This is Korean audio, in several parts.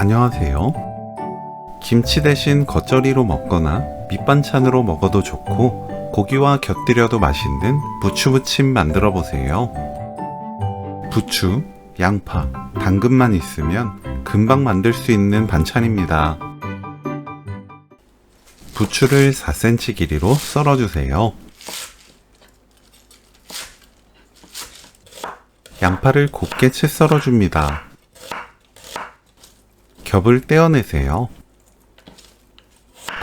안녕하세요. 김치 대신 겉절이로 먹거나 밑반찬으로 먹어도 좋고 고기와 곁들여도 맛있는 부추무침 만들어 보세요. 부추, 양파, 당근만 있으면 금방 만들 수 있는 반찬입니다. 부추를 4cm 길이로 썰어주세요. 양파를 곱게 채 썰어줍니다. 겹을 떼어내세요.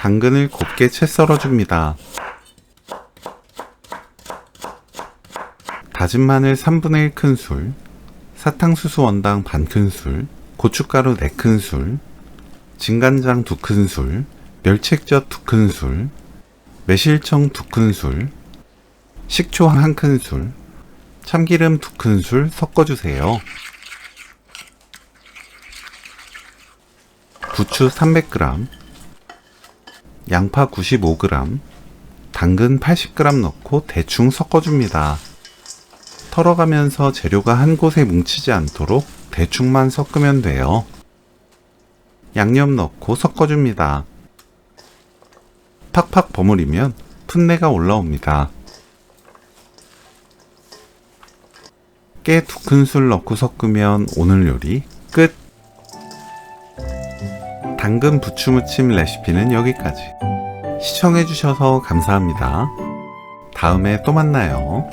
당근을 곱게 채 썰어줍니다. 다진 마늘 3분의 1 큰술, 사탕수수 원당 반 큰술, 고춧가루 4큰술, 진간장 2큰술, 멸치액젓 2큰술, 매실청 2큰술, 식초 1큰술, 참기름 2큰술 섞어주세요. 부추 300g, 양파 95g, 당근 80g 넣고 대충 섞어줍니다. 털어가면서 재료가 한 곳에 뭉치지 않도록 대충만 섞으면 돼요. 양념 넣고 섞어줍니다. 팍팍 버무리면 풋내가 올라옵니다. 깨 2큰술 넣고 섞으면 오늘 요리 끝! 당근 부추무침 레시피는 여기까지. 시청해주셔서 감사합니다. 다음에 또 만나요.